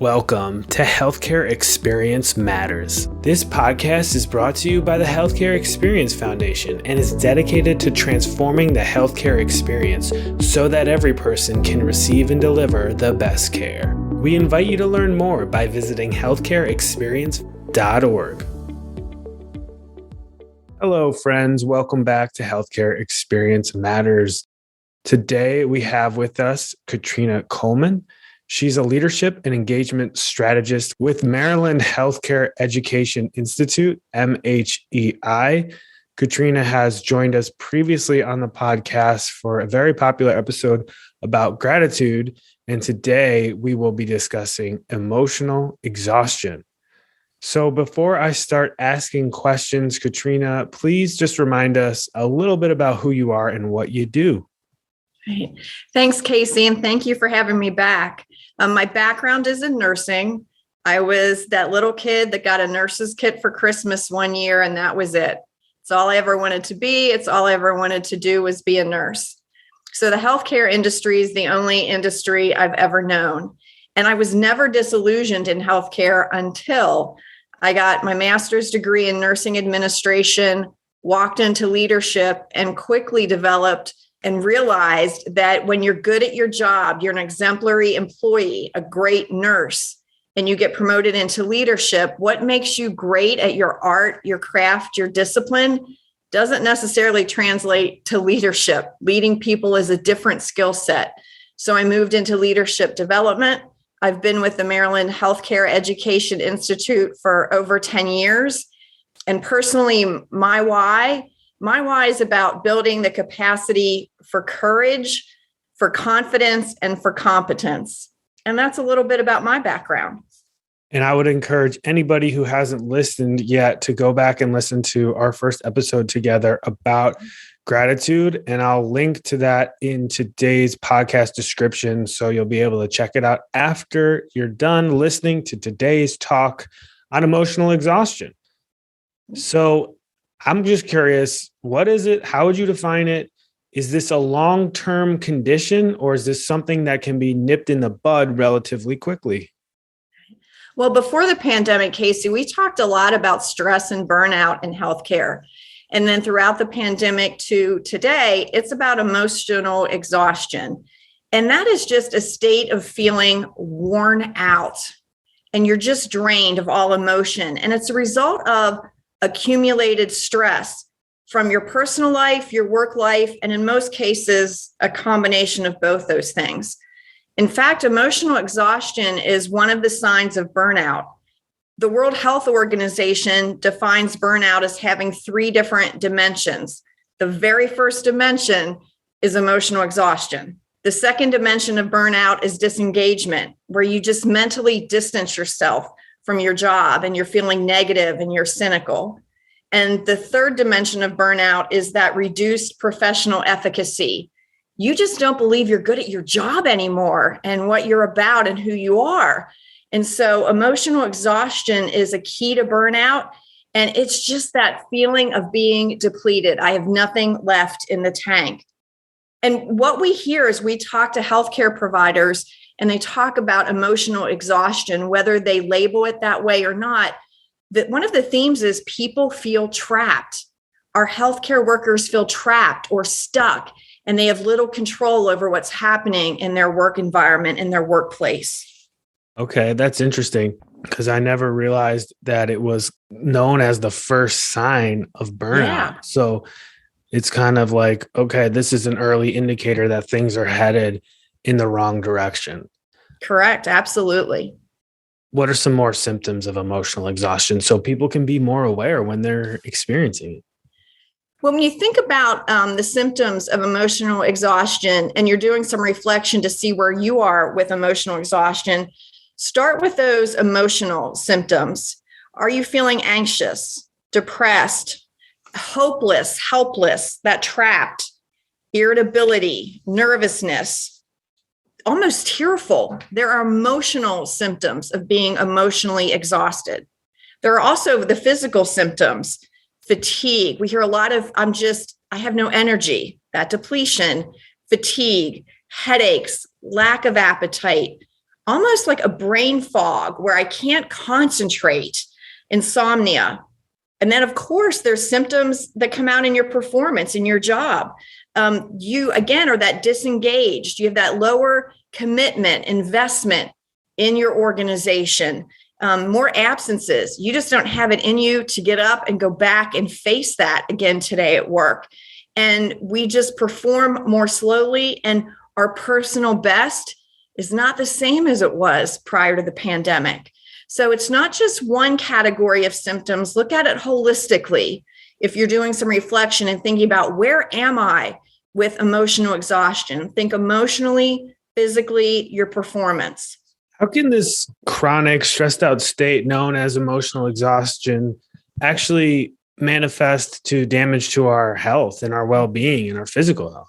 Welcome to Healthcare Experience Matters. This podcast is brought to you by the Healthcare Experience Foundation and is dedicated to transforming the healthcare experience so that every person can receive and deliver the best care. We invite you to learn more by visiting healthcareexperience.org. Hello, friends. Welcome back to Healthcare Experience Matters. Today, we have with us Katrina Coleman. She's a leadership and engagement strategist with Maryland Healthcare Education Institute, MHEI. Katrina has joined us previously on the podcast for a very popular episode about gratitude. And today we will be discussing emotional exhaustion. So before I start asking questions, Katrina, please just remind us a little bit about who you are and what you do. Right. Thanks, Casey, and thank you for having me back. My background is in nursing. I was that little kid that got a nurse's kit for Christmas one year, and that was it. It's all I ever wanted to be. It's all I ever wanted to do was be a nurse. So the healthcare industry is the only industry I've ever known. And I was never disillusioned in healthcare until I got my master's degree in nursing administration, walked into leadership, and quickly developed and realized that when you're good at your job, you're an exemplary employee, a great nurse, and you get promoted into leadership, what makes you great at your art, your craft, your discipline doesn't necessarily translate to leadership. Leading people is a different skill set. So I moved into leadership development. I've been with the Maryland Healthcare Education Institute for over 10 years. And personally, my why is about building the capacity for courage, for confidence, and for competence. And that's a little bit about my background. And I would encourage anybody who hasn't listened yet to go back and listen to our first episode together about gratitude. And I'll link to that in today's podcast description. So you'll be able to check it out after you're done listening to today's talk on emotional exhaustion. So I'm just curious, what is it? How would you define it? Is this a long-term condition, or is this something that can be nipped in the bud relatively quickly? Well, before the pandemic, Casey, we talked a lot about stress and burnout in healthcare. And then throughout the pandemic to today, it's about emotional exhaustion. And that is just a state of feeling worn out. And you're just drained of all emotion. And it's a result of accumulated stress from your personal life, your work life, and in most cases, a combination of both those things. In fact, emotional exhaustion is one of the signs of burnout. The World Health Organization defines burnout as having three different dimensions. The very first dimension is emotional exhaustion. The second dimension of burnout is disengagement, where you just mentally distance yourself from your job and you're feeling negative and you're cynical. And the third dimension of burnout is that reduced professional efficacy. You just don't believe you're good at your job anymore and what you're about and who you are. And so emotional exhaustion is a key to burnout. And it's just that feeling of being depleted. I have nothing left in the tank. And what we hear is we talk to healthcare providers and they talk about emotional exhaustion, whether they label it that way or not. That one of the themes is people feel trapped. Our healthcare workers feel trapped or stuck, and they have little control over what's happening in their work environment, in their workplace. Okay, that's interesting because I never realized that it was known as the first sign of burnout. Yeah. So it's kind of like, okay, this is an early indicator that things are headed in the wrong direction. Correct. Absolutely. What are some more symptoms of emotional exhaustion so people can be more aware when they're experiencing it? Well, when you think about the symptoms of emotional exhaustion and you're doing some reflection to see where you are with emotional exhaustion, start with those emotional symptoms. Are you feeling anxious, depressed, hopeless, helpless, that trapped, irritability, nervousness, almost tearful? There are emotional symptoms of being emotionally exhausted. There are also the physical symptoms, fatigue. We hear a lot of, I have no energy, that depletion, fatigue, headaches, lack of appetite, almost like a brain fog where I can't concentrate, insomnia. And then, of course, there's symptoms that come out in your performance in your job. You, again, are that disengaged. You have that lower commitment, investment in your organization, more absences. You just don't have it in you to get up and go back and face that again today at work. And we just perform more slowly, and our personal best is not the same as it was prior to the pandemic. So it's not just one category of symptoms. Look at it holistically. If you're doing some reflection and thinking about where am I with emotional exhaustion, think emotionally, physically, your performance. How can this chronic stressed out state known as emotional exhaustion actually manifest to damage to our health and our well-being and our physical health?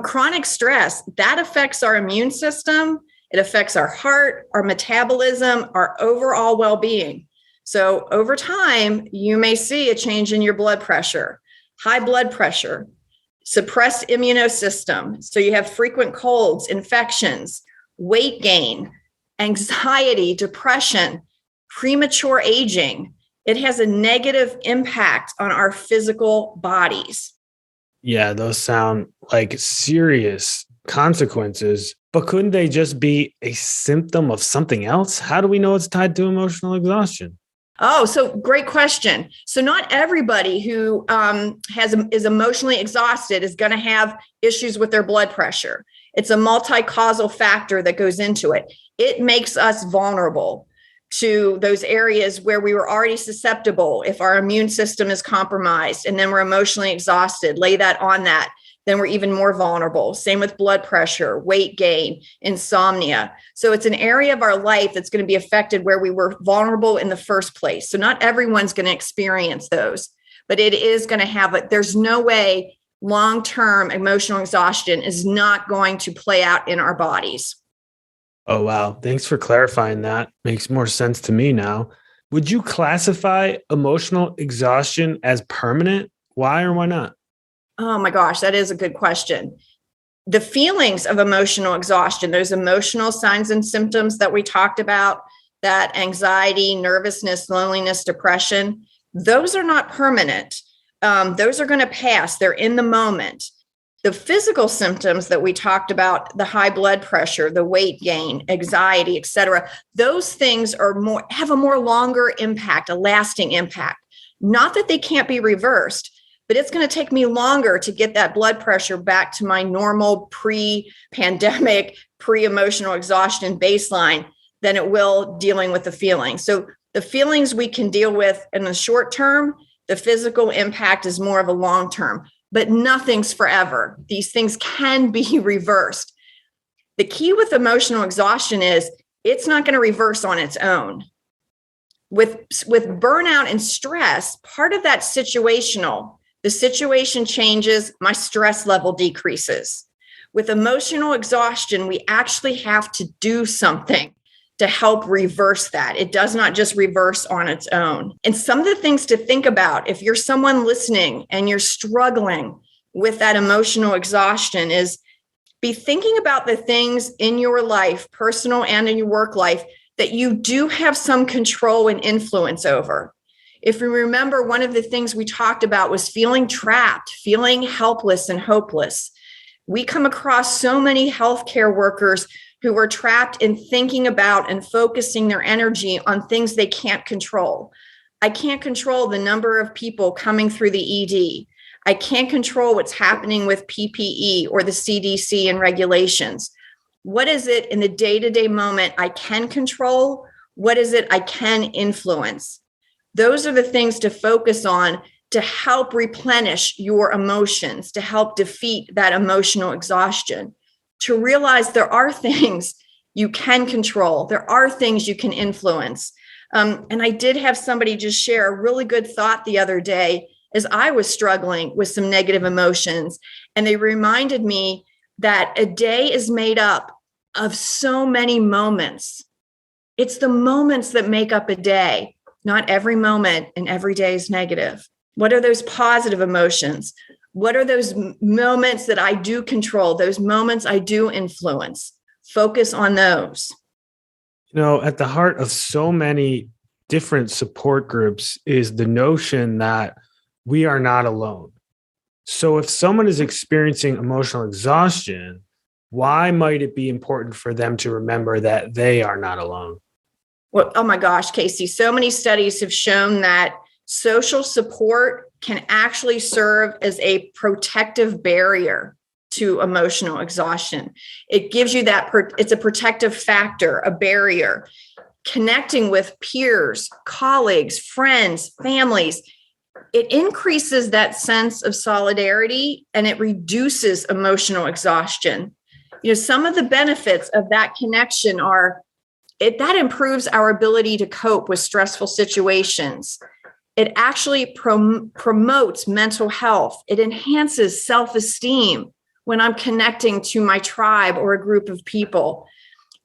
Chronic stress, that affects our immune system. It affects our heart, our metabolism, our overall well-being. So over time, you may see a change in your blood pressure, high blood pressure, suppressed immunosystem. So you have frequent colds, infections, weight gain, anxiety, depression, premature aging. It has a negative impact on our physical bodies. Yeah, those sound like serious consequences, but couldn't they just be a symptom of something else? How do we know it's tied to emotional exhaustion? Oh, so great question. So not everybody who is emotionally exhausted is going to have issues with their blood pressure. It's a multi-causal factor that goes into it. It makes us vulnerable to those areas where we were already susceptible. If our immune system is compromised and then we're emotionally exhausted, lay that on that, then we're even more vulnerable. Same with blood pressure, weight gain, insomnia. So it's an area of our life that's going to be affected where we were vulnerable in the first place. So not everyone's going to experience those, but it is going to have it. There's no way long-term emotional exhaustion is not going to play out in our bodies. Oh, wow. Thanks for clarifying that. Makes more sense to me now. Would you classify emotional exhaustion as permanent? Why or why not? Oh my gosh, that is a good question. The feelings of emotional exhaustion, those emotional signs and symptoms that we talked about, that anxiety, nervousness, loneliness, depression, those are not permanent. Those are going to pass. They're in the moment. The physical symptoms that we talked about, the high blood pressure, the weight gain, anxiety, et cetera, those things have a more longer impact, a lasting impact. Not that they can't be reversed, but it's going to take me longer to get that blood pressure back to my normal pre-pandemic, pre-emotional exhaustion baseline than it will dealing with the feelings. So the feelings we can deal with in the short term, the physical impact is more of a long term, but nothing's forever. These things can be reversed. The key with emotional exhaustion is it's not going to reverse on its own. With burnout and stress, part of that situational. The situation changes, my stress level decreases. With emotional exhaustion, we actually have to do something to help reverse that. It does not just reverse on its own. And some of the things to think about, if you're someone listening and you're struggling with that emotional exhaustion, is be thinking about the things in your life, personal and in your work life, that you do have some control and influence over. If we remember, one of the things we talked about was feeling trapped, feeling helpless and hopeless. We come across so many healthcare workers who are trapped in thinking about and focusing their energy on things they can't control. I can't control the number of people coming through the ED. I can't control what's happening with PPE or the CDC and regulations. What is it in the day-to-day moment I can control? What is it I can influence? Those are the things to focus on to help replenish your emotions, to help defeat that emotional exhaustion, to realize there are things you can control. There are things you can influence. And I did have somebody just share a really good thought the other day as I was struggling with some negative emotions. And they reminded me that a day is made up of so many moments. It's the moments that make up a day. Not every moment and every day is negative. What are those positive emotions? What are those moments that I do control, those moments I do influence? Focus on those. At the heart of so many different support groups is the notion that we are not alone. So if someone is experiencing emotional exhaustion, why might it be important for them to remember that they are not alone? Well, oh my gosh, Casey, so many studies have shown that social support can actually serve as a protective barrier to emotional exhaustion. It gives you it's a protective factor, a barrier. Connecting with peers, colleagues, friends, families, it increases that sense of solidarity and it reduces emotional exhaustion. Some of the benefits of that connection are that improves our ability to cope with stressful situations. It actually promotes mental health. It enhances self-esteem when I'm connecting to my tribe or a group of people.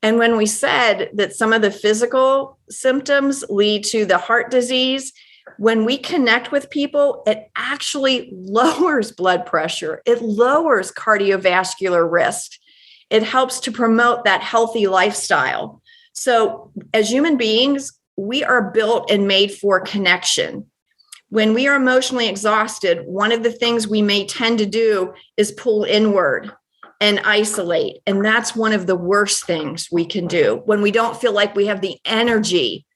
And when we said that some of the physical symptoms lead to the heart disease, when we connect with people, it actually lowers blood pressure. It lowers cardiovascular risk. It helps to promote that healthy lifestyle. So as human beings, we are built and made for connection. When we are emotionally exhausted, one of the things we may tend to do is pull inward and isolate. And that's one of the worst things we can do when we don't feel like we have the energy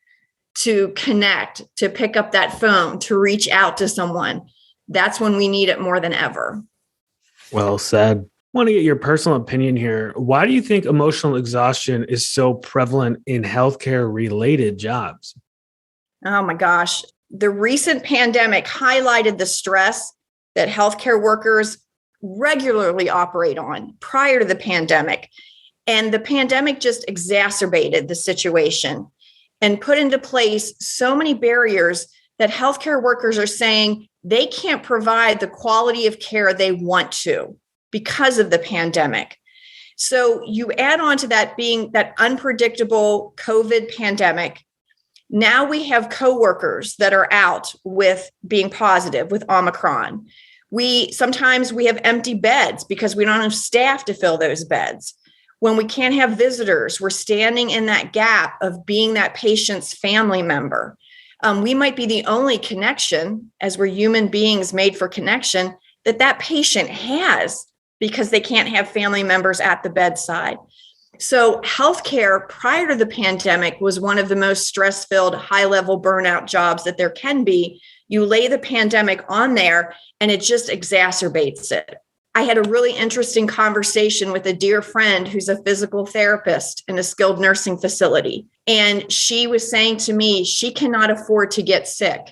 to connect, to pick up that phone, to reach out to someone. That's when we need it more than ever. Well said. I want to get your personal opinion here. Why do you think emotional exhaustion is so prevalent in healthcare related jobs? Oh my gosh. The recent pandemic highlighted the stress that healthcare workers regularly operate on prior to the pandemic. And the pandemic just exacerbated the situation and put into place so many barriers that healthcare workers are saying they can't provide the quality of care they want to because of the pandemic. So you add on to that being that unpredictable COVID pandemic. Now we have coworkers that are out with being positive with Omicron. Sometimes we have empty beds because we don't have staff to fill those beds. When we can't have visitors, we're standing in that gap of being that patient's family member. We might be the only connection, as we're human beings made for connection, that patient has because they can't have family members at the bedside. So healthcare prior to the pandemic was one of the most stress-filled, high-level burnout jobs that there can be. You lay the pandemic on there and it just exacerbates it. I had a really interesting conversation with a dear friend who's a physical therapist in a skilled nursing facility. And she was saying to me, she cannot afford to get sick.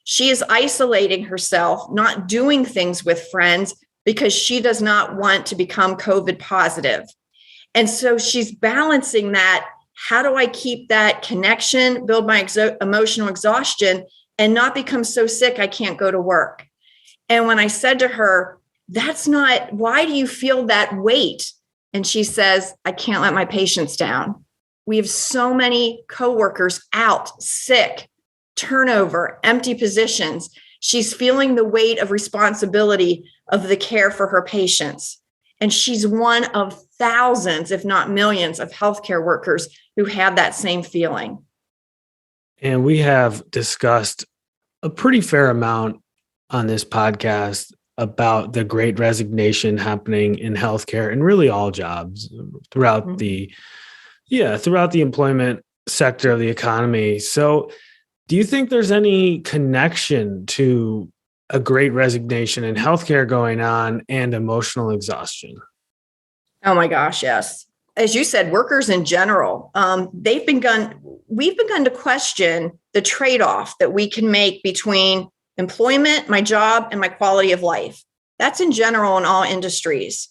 She is isolating herself, not doing things with friends because she does not want to become COVID positive. And so she's balancing that. How do I keep that connection, build my emotional exhaustion, and not become so sick I can't go to work? And when I said to her, why do you feel that weight? And she says, I can't let my patients down. We have so many coworkers out, sick, turnover, empty positions. She's feeling the weight of responsibility of the care for her patients. And she's one of thousands, if not millions, of healthcare workers who have that same feeling. And we have discussed a pretty fair amount on this podcast about the great resignation happening in healthcare and really all jobs throughout the employment sector of the economy. So do you think there's any connection to a great resignation in healthcare going on and emotional exhaustion? Oh my gosh, yes. As you said, workers in general, we've begun to question the trade-off that we can make between employment, my job, and my quality of life. That's in general in all industries.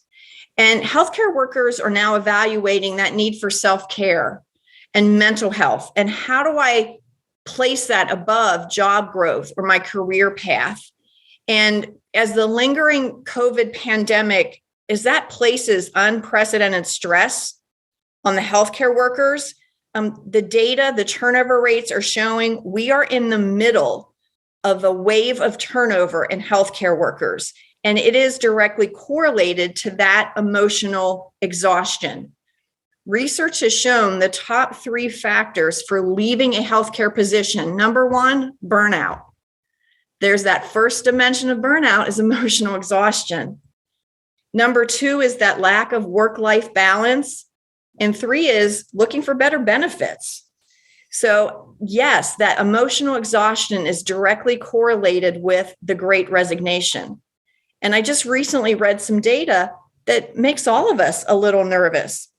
And healthcare workers are now evaluating that need for self-care and mental health. And how do I place that above job growth or my career path? And as the lingering COVID pandemic, as that places unprecedented stress on the healthcare workers, the data, the turnover rates are showing we are in the middle of a wave of turnover in healthcare workers. And it is directly correlated to that emotional exhaustion. research has shown the top 3 factors for leaving a healthcare position. Number 1, burnout. There's that first dimension of burnout is emotional exhaustion. Number 2 is that lack of work-life balance. And 3 is looking for better benefits. So yes, that emotional exhaustion is directly correlated with the Great Resignation. And I just recently read some data that makes all of us a little nervous.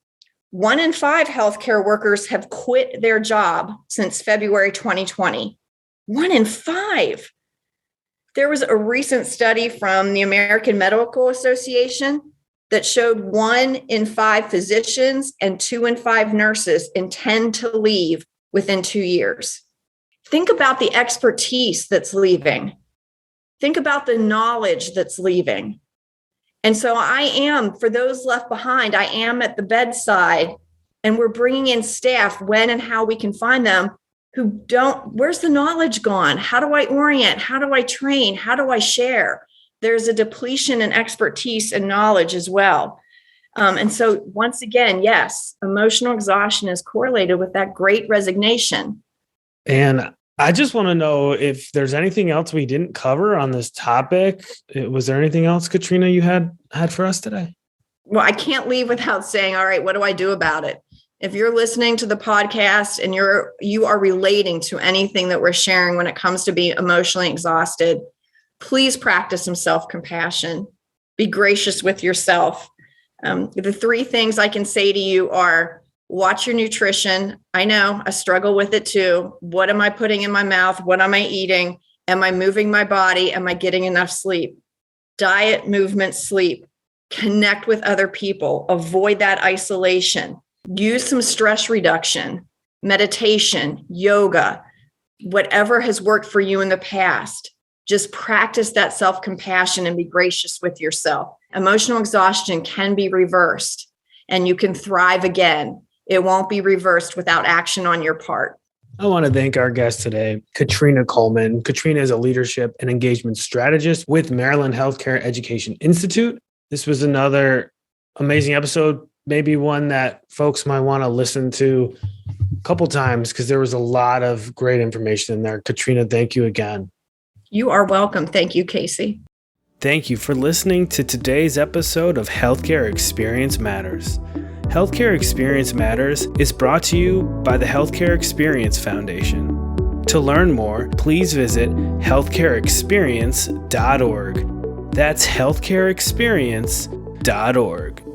1 in 5 healthcare workers have quit their job since February 2020. 1 in 5. There was a recent study from the American Medical Association that showed 1 in 5 physicians and 2 in 5 nurses intend to leave within 2 years. Think about the expertise that's leaving. Think about the knowledge that's leaving. And so for those left behind, I am at the bedside, and we're bringing in staff when and how we can find them who where's the knowledge gone? How do I orient? How do I train? How do I share? There's a depletion in expertise and knowledge as well. And so once again, yes, emotional exhaustion is correlated with that Great Resignation. And I just want to know if there's anything else we didn't cover on this topic. Was there anything else, Katrina, you had for us today? Well, I can't leave without saying, all right, what do I do about it? If you're listening to the podcast and you are relating to anything that we're sharing when it comes to being emotionally exhausted, please practice some self-compassion. Be gracious with yourself. The 3 things I can say to you are, watch your nutrition. I know I struggle with it too. What am I putting in my mouth? What am I eating? Am I moving my body? Am I getting enough sleep? Diet, movement, sleep. Connect with other people. Avoid that isolation. Use some stress reduction, meditation, yoga, whatever has worked for you in the past. Just practice that self-compassion and be gracious with yourself. Emotional exhaustion can be reversed, and you can thrive again. It won't be reversed without action on your part. I want to thank our guest today, Katrina Coleman. Katrina is a leadership and engagement strategist with Maryland Healthcare Education Institute. This was another amazing episode, maybe one that folks might want to listen to a couple times because there was a lot of great information in there. Katrina, thank you again. You are welcome. Thank you, Casey. Thank you for listening to today's episode of Healthcare Experience Matters. Healthcare Experience Matters is brought to you by the Healthcare Experience Foundation. To learn more, please visit healthcareexperience.org. That's healthcareexperience.org.